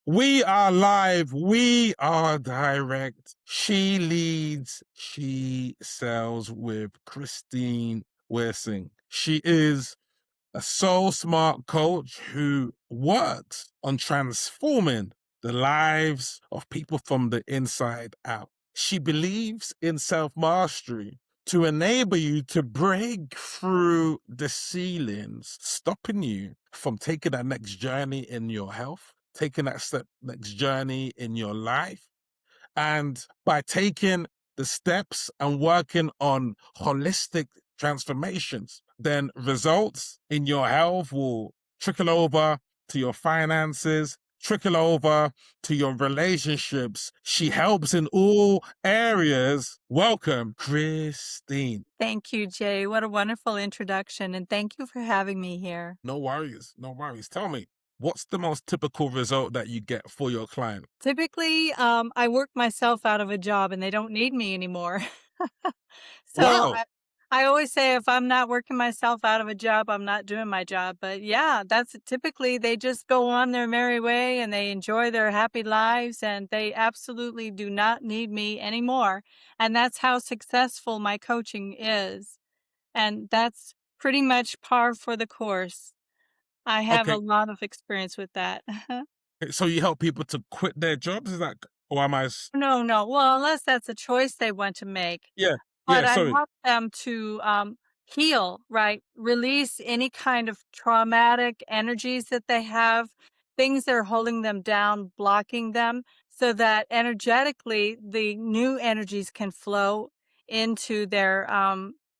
We are live. We are direct. She leads, she sells with Christine Wirsing. She is a soul smart coach who works on transforming the lives of people from the inside out. She believes in self mastery to enable you to break through the ceilings, stopping you from taking that next journey in your health, taking that next journey in your life. And by taking the steps and working on holistic transformations, then results in your health will trickle over to your finances, trickle over to your relationships. She helps in all areas. Welcome, Christine. Thank you, Jay. What a wonderful introduction, and thank you for having me here. No worries, no worries. Tell me, what's the most typical result that you get for your client? Typically, I work myself out of a job and they don't need me anymore. So Wow. I always say if I'm not working myself out of a job, I'm not doing my job. But yeah, that's typically they just go on their merry way and they enjoy their happy lives and they absolutely do not need me anymore. And that's how successful my coaching is. And that's pretty much par for the course. I have a Okay. lot of experience with that. So you help people to quit their jobs? Is that, or am No, no. Well, unless that's a choice they want to make. yeah, But yeah, I sorry. help them to heal, right? Release any kind of traumatic energies that they have, things that are holding them down, blocking them, so that energetically the new energies can flow into their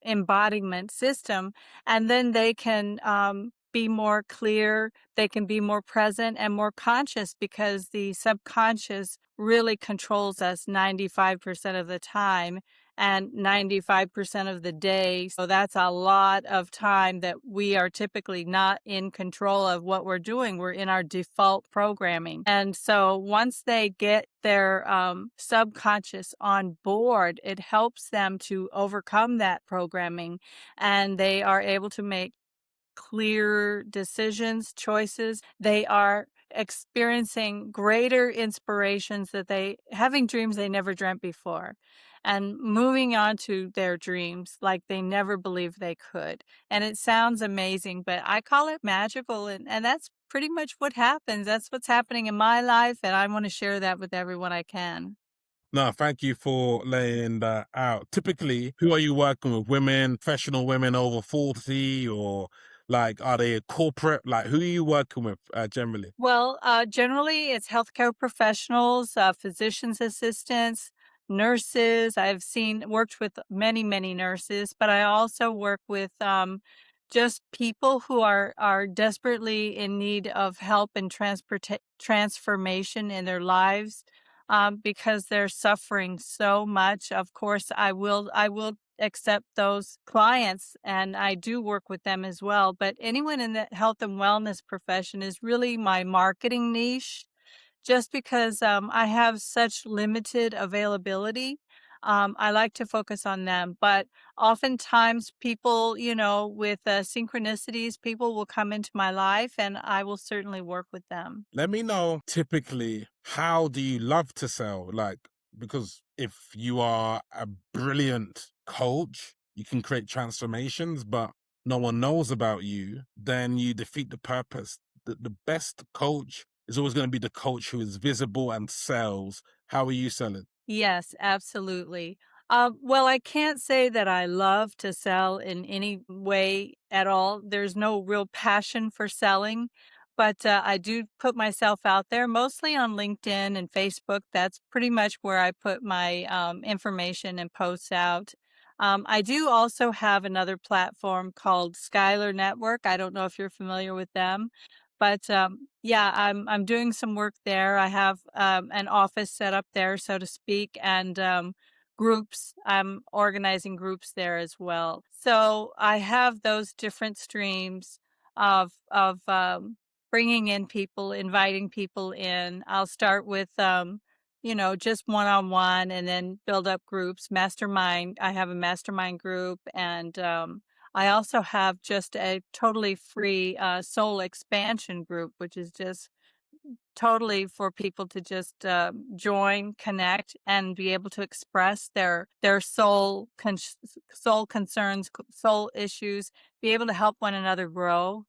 embodiment system. And then they can be more clear, they can be more present and more conscious because the subconscious really controls us 95% of the time and 95% of the day. So that's a lot of time that we are typically not in control of what we're doing. We're in our default programming. And so once they get their subconscious on board, it helps them to overcome that programming and they are able to make clear decisions, choices. They are experiencing greater inspirations that they having dreams they never dreamt before and moving on to their dreams like they never believed they could. And it sounds amazing, but I call it magical and that's pretty much what happens. That's what's happening in my life and I want to share that with everyone I can. No, thank you for laying that out. Typically, who are you working with? Women, professional women over 40, or like, are they a corporate? Like, who are you working with generally? Well, generally, it's healthcare professionals, physician's assistants, nurses. I've worked with many, many nurses, but I also work with just people who are desperately in need of help and transformation in their lives because they're suffering so much. Of course, I will accept those clients and I do work with them as well. But anyone in the health and wellness profession is really my marketing niche just because I have such limited availability. I like to focus on them, but oftentimes people, with synchronicities, people will come into my life and I will certainly work with them. Let me know typically, how do you love to sell? Like, because if you are a brilliant coach, you can create transformations, but no one knows about you, then you defeat the purpose. The best coach is always going to be the coach who is visible and sells. How are you selling? Yes, absolutely. Well, I can't say that I love to sell in any way at all. There's no real passion for selling, but I do put myself out there mostly on LinkedIn and Facebook. That's pretty much where I put my information and posts out. I do also have another platform called Skylar Network. I don't know if you're familiar with them, but yeah, I'm doing some work there. I have an office set up there, so to speak, and groups. I'm organizing groups there as well. So I have those different streams of bringing in people, inviting people in. I'll start with just one on one, and then build up groups. Mastermind. I have a mastermind group, and I also have just a totally free soul expansion group, which is just totally for people to just join, connect, and be able to express their soul concerns, soul issues, be able to help one another grow.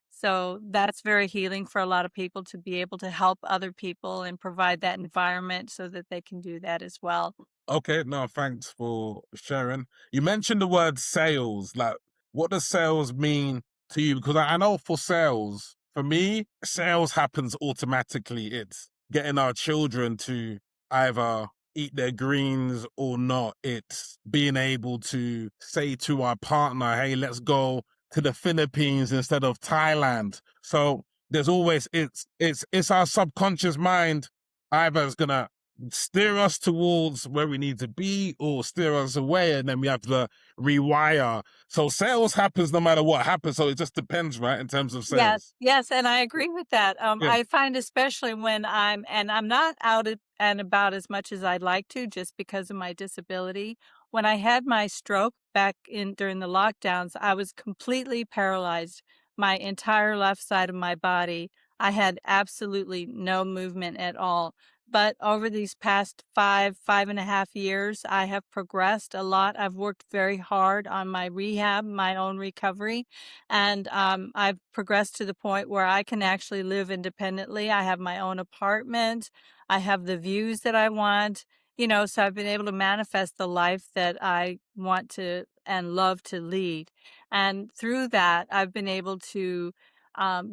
So that's very healing for a lot of people to be able to help other people and provide that environment so that they can do that as well. Okay, no, thanks for sharing. You mentioned the word sales. Like, what does sales mean to you? Because I know for sales, for me, sales happens automatically. It's getting our children to either eat their greens or not. It's being able to say to our partner, hey, let's go to the Philippines instead of Thailand. So there's always it's our subconscious mind either is gonna steer us towards where we need to be or steer us away, and then we have to rewire. So sales happens no matter what happens, so it just depends, right, in terms of Yes, sales. yes, and I agree with that. Yeah. I find especially when I'm not out and about as much as I'd like to just because of my disability. When I had my stroke back in during the lockdowns, I was completely paralyzed. My entire left side of my body, I had absolutely no movement at all. But over these past 5.5 years, I have progressed a lot. I've worked very hard on my rehab, my own recovery, and I've progressed to the point where I can actually live independently. I have my own apartment. I have the views that I want, so I've been able to manifest the life that I want to and love to lead. And through that, I've been able to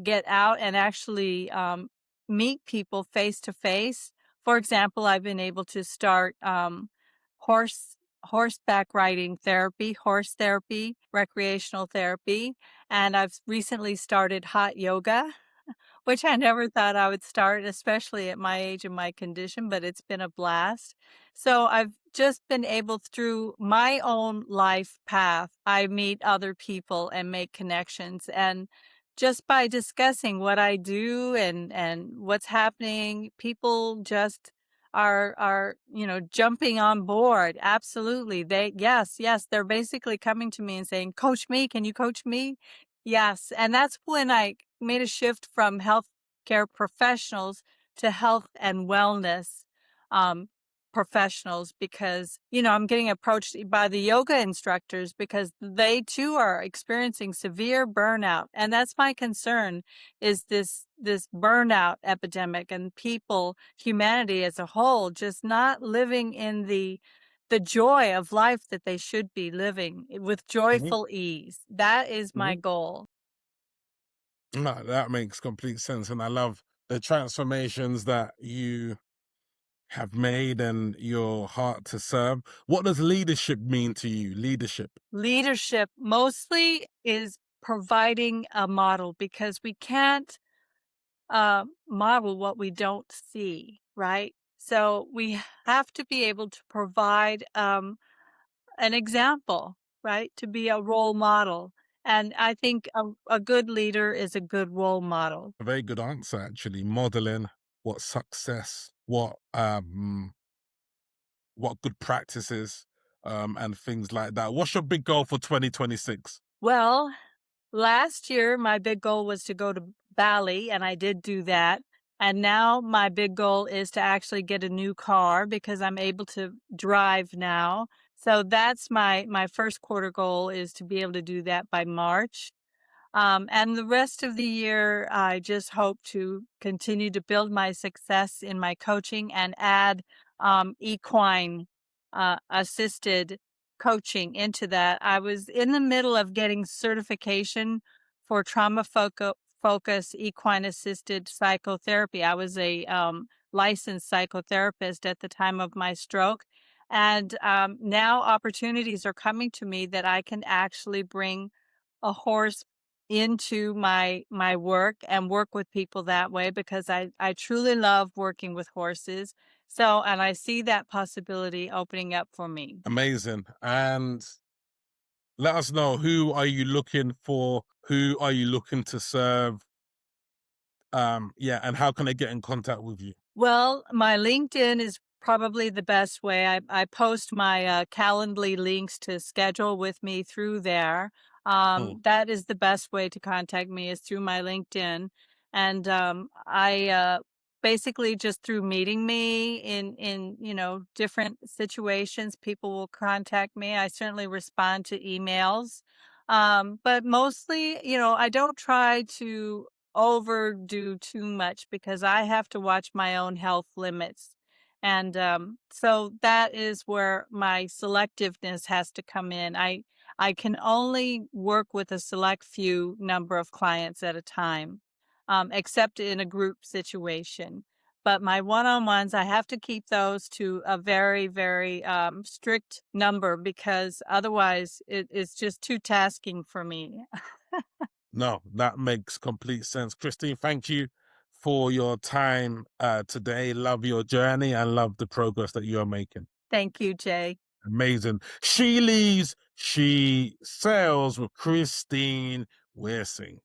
get out and actually meet people face to face. For example, I've been able to start horse horseback riding therapy, horse therapy, recreational therapy, and I've recently started hot yoga, which I never thought I would start, especially at my age and my condition, but it's been a blast. So I've just been able through my own life path, I meet other people and make connections. And just by discussing what I do and what's happening, people just are jumping on board. Absolutely. Yes, they're basically coming to me and saying, "Coach me, can you coach me?" Yes, and that's when I made a shift from healthcare professionals to health and wellness um, professionals because, I'm getting approached by the yoga instructors because they too are experiencing severe burnout. And that's my concern is this burnout epidemic and people, humanity as a whole, just not living in the joy of life that they should be living with Mhm, joyful ease. That is my mhm. goal. No, that makes complete sense, and I love the transformations that you have made and your heart to serve. What does leadership mean to you? Leadership. Leadership mostly is providing a model because we can't model what we don't see, right? So we have to be able to provide an example, right? To be a role model. And I think a good leader is a good role model. A very good answer, actually. Modeling what success, what good practices, and things like that. What's your big goal for 2026? Well, last year, my big goal was to go to Bali, and I did do that. And now my big goal is to actually get a new car because I'm able to drive now. So that's my first quarter goal is to be able to do that by March. And the rest of the year, I just hope to continue to build my success in my coaching and add equine assisted coaching into that. I was in the middle of getting certification for focused equine assisted psychotherapy. I was a licensed psychotherapist at the time of my stroke. And now opportunities are coming to me that I can actually bring a horse into my work and work with people that way because I truly love working with horses. So, and I see that possibility opening up for me. Amazing. And let us know, who are you looking for? Who are you looking to serve? Yeah, and how can I get in contact with you? Well, my LinkedIn is probably the best way. I post my Calendly links to schedule with me through there. Mm. That is the best way to contact me is through my LinkedIn. And I basically just through meeting me in, different situations, people will contact me. I certainly respond to emails. But mostly, I don't try to overdo too much because I have to watch my own health limits. And so that is where my selectiveness has to come in. I can only work with a select few number of clients at a time, except in a group situation. But my one-on-ones, I have to keep those to a very, very strict number because otherwise it's just too tasking for me. No, that makes complete sense. Christine, thank you for your time today. Love your journey and love the progress that you're making. Thank you, Jay. Amazing. She leaves, she sells with Christine Wirsing.